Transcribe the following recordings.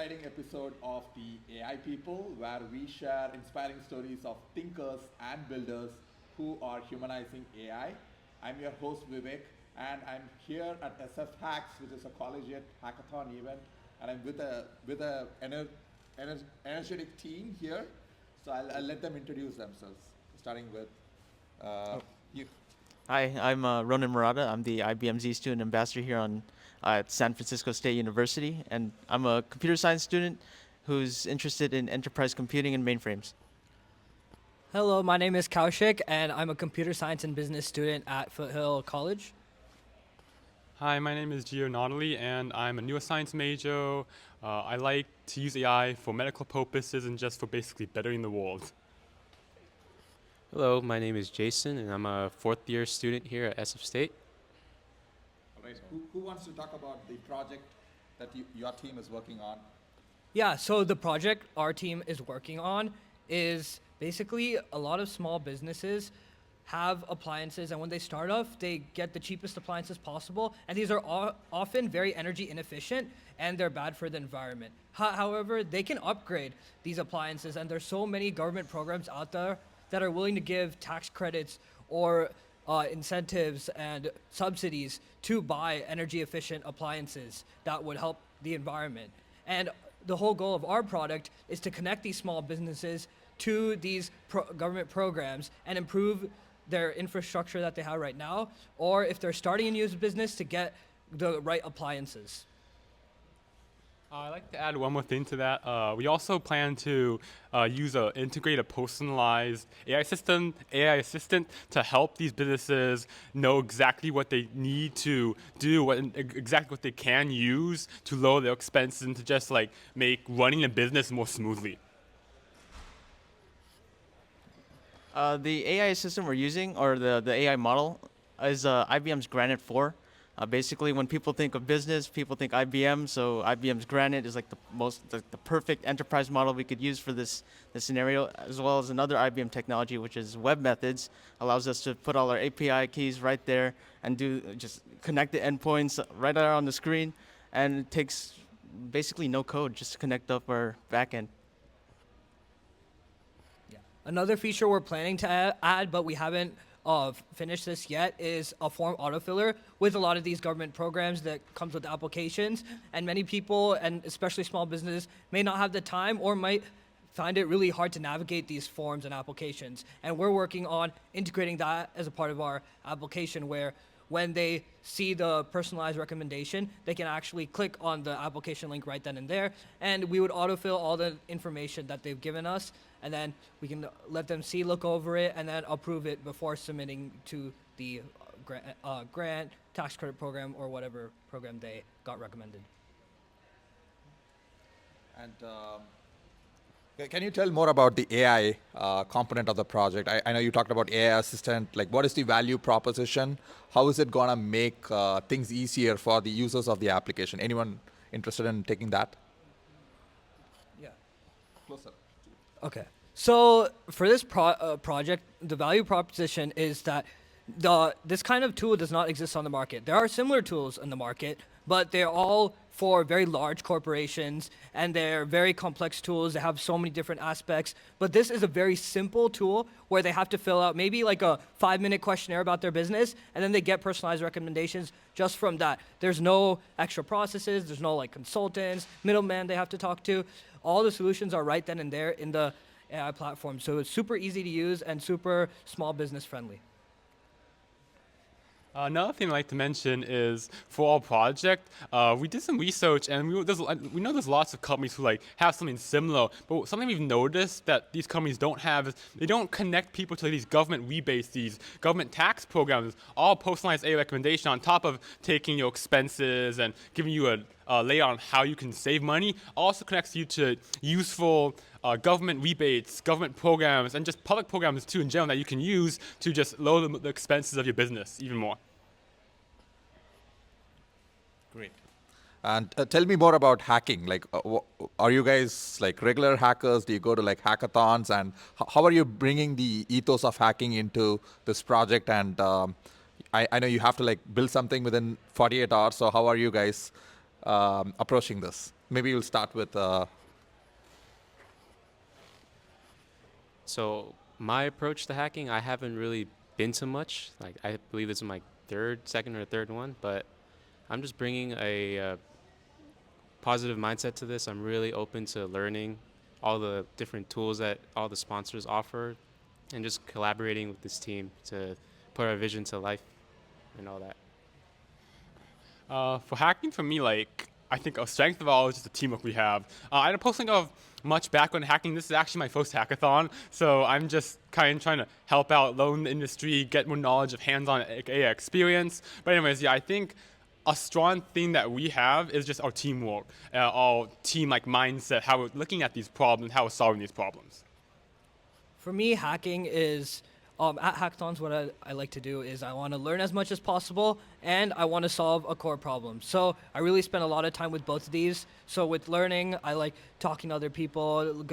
exciting episode of the AI People, where we share inspiring stories of thinkers and builders who are humanizing AI. I'm your host Vivek, and I'm here at SF Hacks, which is a collegiate hackathon event, and I'm with a energetic team here. So I'll let them introduce themselves, starting with uh, Oh, you. Hi, I'm Ronan Murata. I'm the IBM Z student ambassador here at San Francisco State University, and I'm a computer science student who's interested in enterprise computing and mainframes. Hello, my name is Kaushik, and I'm a computer science and business student at Foothill College. Hi, my name is Gio Nautilus, and I'm a neuroscience major. I like to use AI for medical purposes and just for basically bettering the world. Hello, my name is Jason, and I'm a fourth year student here at SF State. All right, who wants to talk about the project that your team is working on? Yeah, so the project our team is working on is basically a lot of small businesses have appliances, and when they start off, they get the cheapest appliances possible, and these are often very energy inefficient and they're bad for the environment. However, they can upgrade these appliances, and there's so many government programs out there that are willing to give tax credits or incentives and subsidies to buy energy efficient appliances that would help the environment. And the whole goal of our product is to connect these small businesses to these government programs and improve their infrastructure that they have right now, or if they're starting a new business, to get the right appliances. I'd like to add one more thing to that. We also plan to integrate a personalized AI assistant to help these businesses know exactly what they need to do, exactly what they can use to lower their expenses and to just like make running a business more smoothly. The AI assistant we're using, or the AI model, is IBM's Granite 4. Basically, when people think of business, people think IBM. So IBM's Granite is like the perfect enterprise model we could use for this scenario, as well as another IBM technology, which is Web Methods, allows us to put all our API keys right there and just connect the endpoints right there on the screen, and it takes basically no code just to connect up our backend. Another feature we're planning to add, but we haven't finished this yet, is a form autofiller. With a lot of these government programs that comes with applications, and many people, and especially small businesses, may not have the time or might find it really hard to navigate these forms and applications. And we're working on integrating that as a part of our application, where when they see the personalized recommendation, they can actually click on the application link right then and there, and we would autofill all the information that they've given us, and then we can let them see, look over it, and then approve it before submitting to the grant, tax credit program, or whatever program they got recommended. And can you tell more about the AI component of the project? I know you talked about AI assistant. Like, what is the value proposition? How is it gonna make things easier for the users of the application? Anyone interested in taking that? Yeah. Closer. Okay. So for this project, the value proposition is that this kind of tool does not exist on the market. There are similar tools in the market, but they're all for very large corporations, and they're very complex tools. They have so many different aspects. But this is a very simple tool where they have to fill out maybe like a 5-minute questionnaire about their business, and then they get personalized recommendations just from that. There's no extra processes. There's no like consultants, middleman they have to talk to. All the solutions are right then and there in the AI platform. So it's super easy to use and super small business friendly. Another thing I'd like to mention is for our project, we did some research, and we know there's lots of companies who like have something similar, but something we've noticed that these companies don't have is they don't connect people to these government rebates, these government tax programs, all personalized AI recommendation on top of taking your expenses and giving you a layout on how you can save money, also connects you to useful government rebates, government programs, and just public programs too in general that you can use to just lower the expenses of your business even more. Great. And tell me more about hacking. Like, are you guys like regular hackers? Do you go to like hackathons? And how are you bringing the ethos of hacking into this project? And I know you have to like build something within 48 hours. So how are you guys approaching this? Maybe you'll start with. So my approach to hacking, I haven't really been to much. Like I believe this is my second or third one, but I'm just bringing a positive mindset to this. I'm really open to learning all the different tools that all the sponsors offer, and just collaborating with this team to put our vision to life and all that. For hacking, for me, like I think a strength of ours is the teamwork we have. I don't posting of much background in hacking. This is actually my first hackathon, so I'm just kind of trying to help out, learn the industry, get more knowledge of hands-on AI experience. But anyways, yeah, I think a strong thing that we have is just our teamwork, our team like mindset, how we're looking at these problems, how we're solving these problems. For me, hacking is at hackathons. What I like to do is I want to learn as much as possible, and I want to solve a core problem. So I really spend a lot of time with both of these. So with learning, I like talking to other people,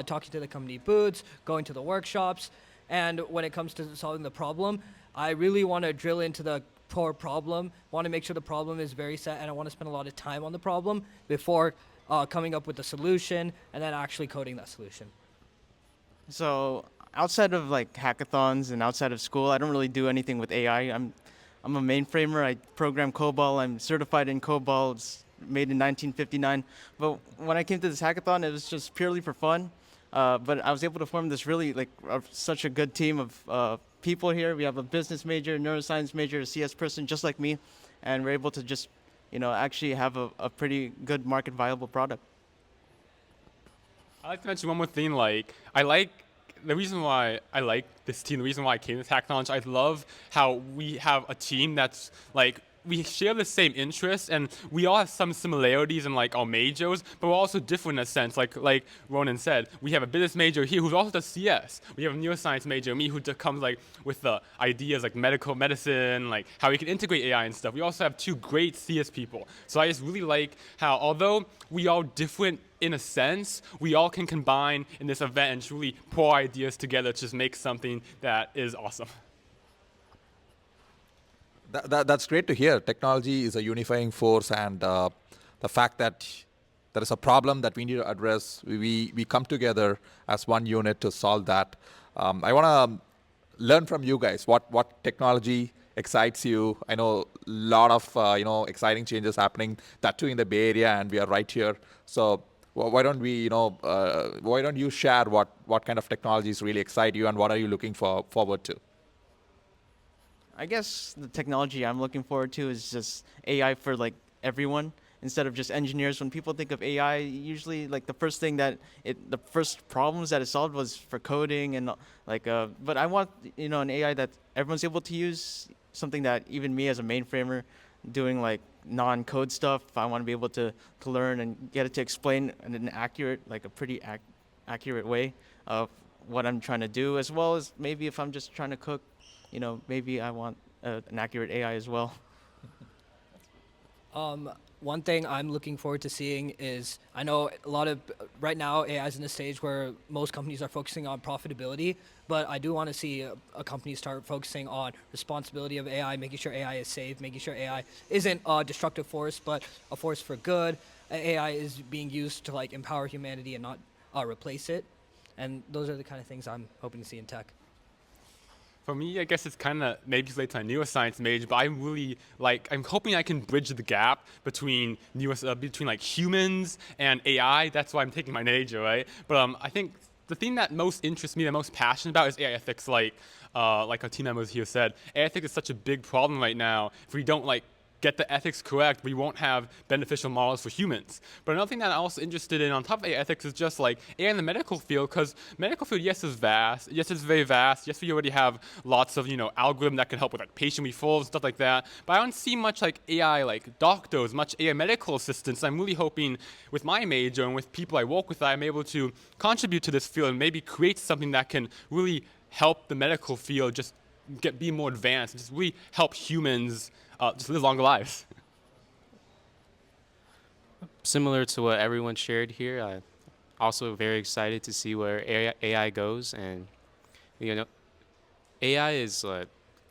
talking to the company booths, going to the workshops, and when it comes to solving the problem, I really want to drill into the core problem. Want to make sure the problem is very set, and I want to spend a lot of time on the problem before coming up with the solution and then actually coding that solution. So outside of like hackathons and outside of school, I don't really do anything with AI. I'm a mainframer. I program COBOL. I'm certified in COBOL. It's made in 1959. But when I came to this hackathon, it was just purely for fun. But I was able to form this really such a good team of people here. We have a business major, neuroscience major, a CS person just like me, and we're able to just actually have a pretty good market viable product. I'd like to mention one more thing. Like, I like the reason why I like this team, the reason why I came to hackathons. I love how we have a team that's like we share the same interests, and we all have some similarities in like our majors, but we're also different in a sense. Like Ronan said, we have a business major here who also does CS. We have a neuroscience major, me, who comes like with the ideas like medical medicine, like how we can integrate AI and stuff. We also have two great CS people. So I just really like how, although we are different in a sense, we all can combine in this event and truly pour ideas together to just make something that is awesome. That's great to hear. Technology is a unifying force, and the fact that there is a problem that we need to address, we come together as one unit to solve that. I want to learn from you guys what technology excites you. I know a lot of exciting changes happening, that too in the Bay Area, and we are right here. So why don't we why don't you share what kind of technologies really excite you, and what are you looking forward to? I guess the technology I'm looking forward to is just AI for like everyone instead of just engineers. When people think of AI, usually like the first problems that it solved was for coding and but I want an AI that everyone's able to use, something that even me as a mainframer doing like non-code stuff, I want to be able to learn and get it to explain in an accurate, like a pretty accurate way of what I'm trying to do, as well as maybe if I'm just trying to cook, maybe I want an accurate AI as well. One thing I'm looking forward to seeing is, I know right now AI is in a stage where most companies are focusing on profitability, but I do want to see a company start focusing on responsibility of AI, making sure AI is safe, making sure AI isn't a destructive force, but a force for good. AI is being used to like empower humanity and not replace it. And those are the kind of things I'm hoping to see in tech. For me, I guess it's kind of maybe related to my neuroscience major, but I'm hoping I can bridge the gap between between like humans and AI. That's why I'm taking my major, right? But I think the thing that most interests me, the most passionate about, is AI ethics. Like our team members here said, AI ethics is such a big problem right now. If we don't get the ethics correct, we won't have beneficial models for humans. But another thing that I'm also interested in on top of AI ethics is just like AI in the medical field, because medical field, yes, is vast. Yes, it's very vast. Yes, we already have lots of, algorithm that can help with like patient referrals, stuff like that. But I don't see much like AI like doctors, much AI medical assistants. I'm really hoping with my major and with people I work with, I'm able to contribute to this field and maybe create something that can really help the medical field just be more advanced, just really help humans just live longer lives. Similar to what everyone shared here, I'm also very excited to see where AI goes, and AI is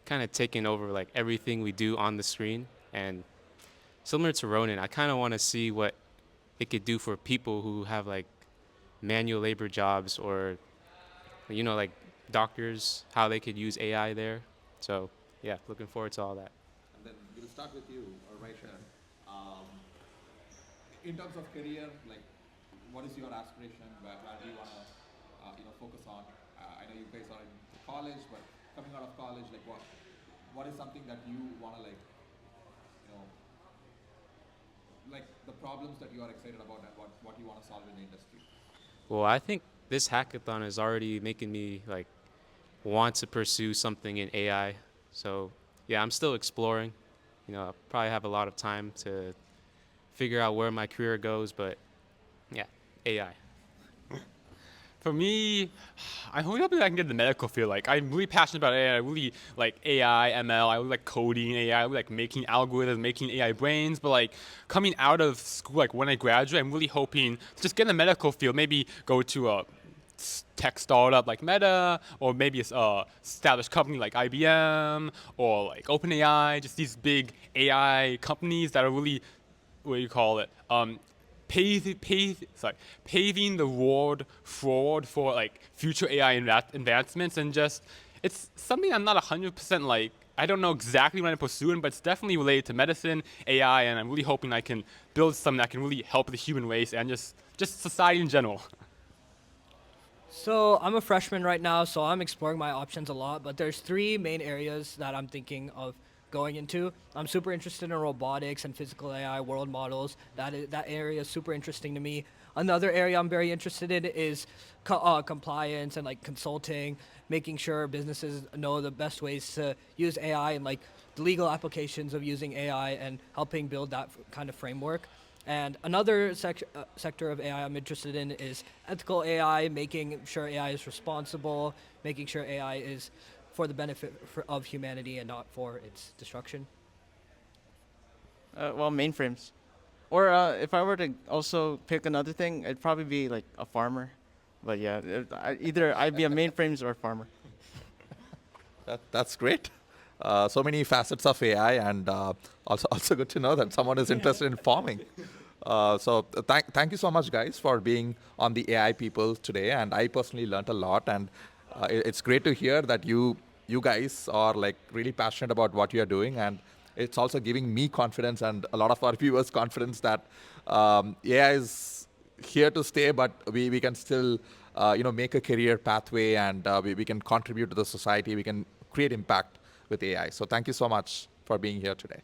kind of taking over like everything we do on the screen. And similar to Ronan, I kind of want to see what it could do for people who have like manual labor jobs, or like doctors, how they could use AI there. So yeah, looking forward to all that. And then we'll start with you, right here. Um, in terms of career, like, what is your aspiration? Where do you want to, focus on? I know you guys are in college, but coming out of college, like, what is something that you want to, like, like the problems that you are excited about and what you want to solve in the industry? Well, I think this hackathon is already making me like want to pursue something in AI. So yeah, I'm still exploring. I probably have a lot of time to figure out where my career goes, but yeah, AI. For me, I'm hoping that I can get in the medical field. Like, I'm really passionate about AI. I really like AI, ML. I really like coding AI. I really like making algorithms, making AI brains. But like coming out of school, like when I graduate, I'm really hoping to just get in the medical field. Maybe go to a tech startup like Meta, or maybe a established company like IBM or like OpenAI. Just these big AI companies that are really, what do you call it? Paving the road forward for like future AI advancements, and just it's something I'm not 100% like. I don't know exactly what I'm pursuing, but it's definitely related to medicine, AI, and I'm really hoping I can build something that can really help the human race and just society in general. So I'm a freshman right now, so I'm exploring my options a lot. But there's three main areas that I'm thinking of going into. I'm super interested in robotics and physical AI, world models. That area is super interesting to me. Another area I'm very interested in is compliance and like consulting, making sure businesses know the best ways to use AI and like the legal applications of using AI and helping build that kind of framework. And another sector of AI I'm interested in is ethical AI, making sure AI is responsible, making sure AI is for the benefit of humanity and not for its destruction. Well, mainframes. Or if I were to also pick another thing, it'd probably be like a farmer. But yeah, either IBM mainframes or farmer. That's great. So many facets of AI, and also good to know that someone is interested in farming. Thank you so much, guys, for being on the AI People today. And I personally learned a lot, and it's great to hear that you guys are like really passionate about what you are doing, and it's also giving me confidence and a lot of our viewers confidence that AI is here to stay, but we can still make a career pathway, and we can contribute to the society. We can create impact with AI. So thank you so much for being here today.